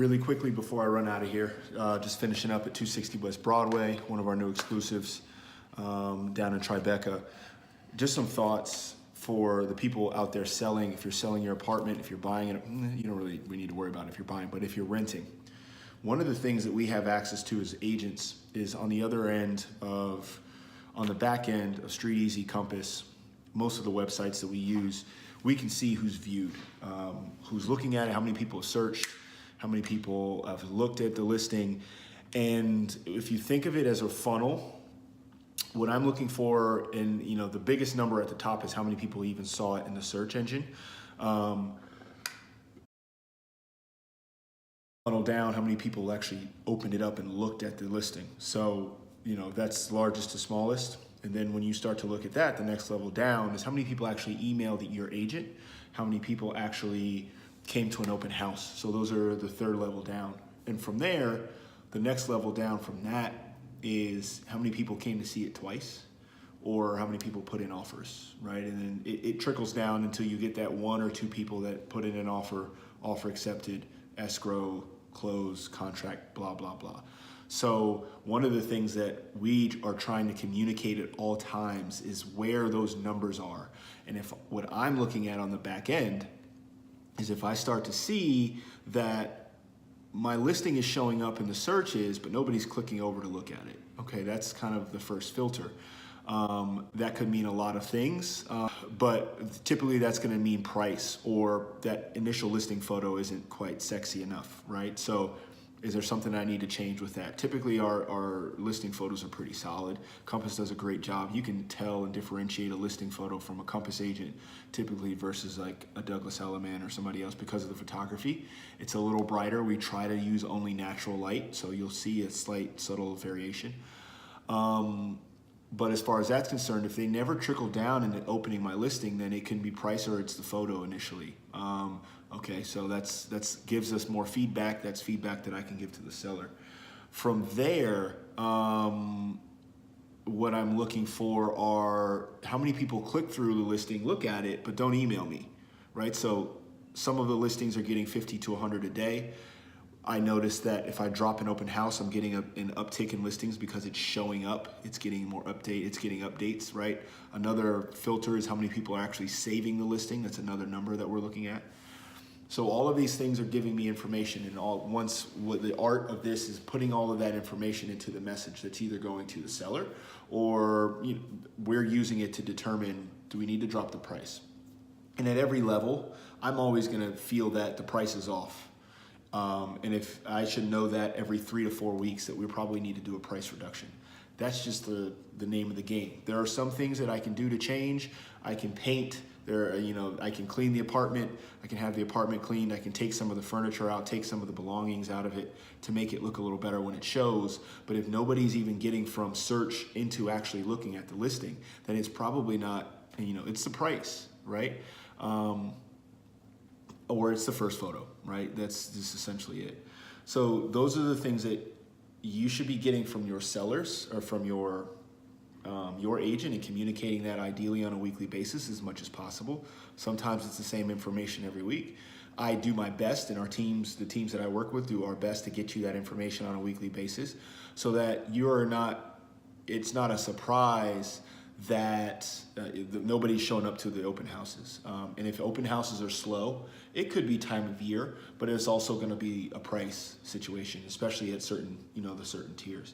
Really quickly before I run out of here, just finishing up at 260 West Broadway, one of our new exclusives down in Tribeca. Just some thoughts for the people out there selling. If you're selling your apartment, if you're buying it, you don't really need to worry about it if you're buying, but if you're renting, one of the things that we have access to as agents is on the other end of, on the back end of StreetEasy, Compass, most of the websites that we use, we can see who's viewed, who's looking at it, how many people have searched, how many people have looked at the listing. And if you think of it as a funnel, what I'm looking for, and the biggest number at the top is how many people even saw it in the search engine. Funnel down, how many people actually opened it up and looked at the listing. So, that's largest to smallest. And then when you start to look at that, the next level down is how many people actually emailed your agent, how many people actually came to an open house. So those are the third level down. And from there, the next level down from that is how many people came to see it twice, or how many people put in offers, right? And then it trickles down until you get that one or two people that put in an offer accepted, escrow, close, contract, blah, blah, blah. So one of the things that we are trying to communicate at all times is where those numbers are. And if what I'm looking at on the back end is if I start to see that my listing is showing up in the searches, but nobody's clicking over to look at it. Okay, that's kind of the first filter. That could mean a lot of things, but typically that's gonna mean price, or that initial listing photo isn't quite sexy enough, right? So is there something I need to change with that? Typically our listing photos are pretty solid. Compass does a great job. You can tell and differentiate a listing photo from a Compass agent typically versus like a Douglas Elliman or somebody else because of the photography. It's a little brighter. We try to use only natural light, so you'll see a slight subtle variation. But as far as that's concerned, if they never trickle down into opening my listing, then it can be price or it's the photo initially. Okay, so that's gives us more feedback. That's feedback that I can give to the seller. From there, what I'm looking for are how many people click through the listing, look at it, but don't email me, right? So some of the listings are getting 50 to 100 a day. I noticed that if I drop an open house, I'm getting an uptick in listings because it's showing up. It's getting more it's getting updates, right? Another filter is how many people are actually saving the listing. That's another number that we're looking at. So all of these things are giving me information, and what the art of this is putting all of that information into the message that's either going to the seller or we're using it to determine, do we need to drop the price? And at every level, I'm always gonna feel that the price is off. And if I should know that every 3 to 4 weeks that we probably need to do a price reduction. That's just the name of the game. There are some things that I can do to change. I can paint. I can clean the apartment. I can have the apartment cleaned. I can take some of the furniture out, take some of the belongings out of it to make it look a little better when it shows. But if nobody's even getting from search into actually looking at the listing, then it's probably not, it's the price, right? Or it's the first photo, right? That's just essentially it. So those are the things that you should be getting from your sellers or from your agent, and communicating that ideally on a weekly basis as much as possible. Sometimes it's the same information every week. I do my best, and the teams that I work with do our best to get you that information on a weekly basis so that it's not a surprise that nobody's showing up to the open houses. And if open houses are slow, it could be time of year, but it's also gonna be a price situation, especially at certain tiers.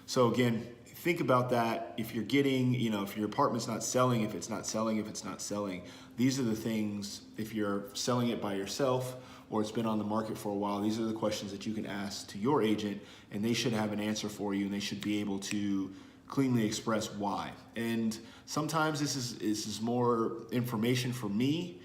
So again, think about that. If you're getting, if your apartment's not selling, if it's not selling, these are the things. If you're selling it by yourself or it's been on the market for a while, these are the questions that you can ask to your agent, and they should have an answer for you, and they should be able to cleanly express why. And sometimes this is more information for me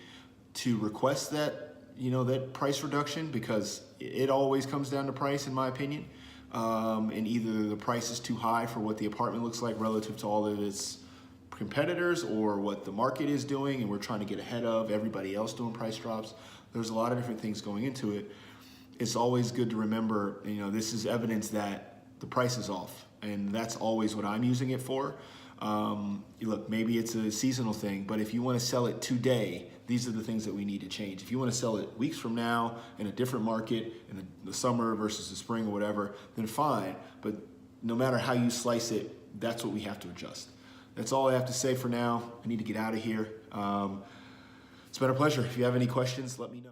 to request that, that price reduction, because it always comes down to price in my opinion. And either the price is too high for what the apartment looks like relative to all of its competitors, or what the market is doing, and we're trying to get ahead of everybody else doing price drops. There's a lot of different things going into it. It's always good to remember, this is evidence that the price is off, and that's always what I'm using it for. Look, maybe it's a seasonal thing, but if you want to sell it today, these are the things that we need to change. If you want to sell it weeks from now in a different market, in the summer versus the spring or whatever, then fine. But no matter how you slice it, that's what we have to adjust. That's all I have to say for now. I need to get out of here. It's been a pleasure. If you have any questions, let me know.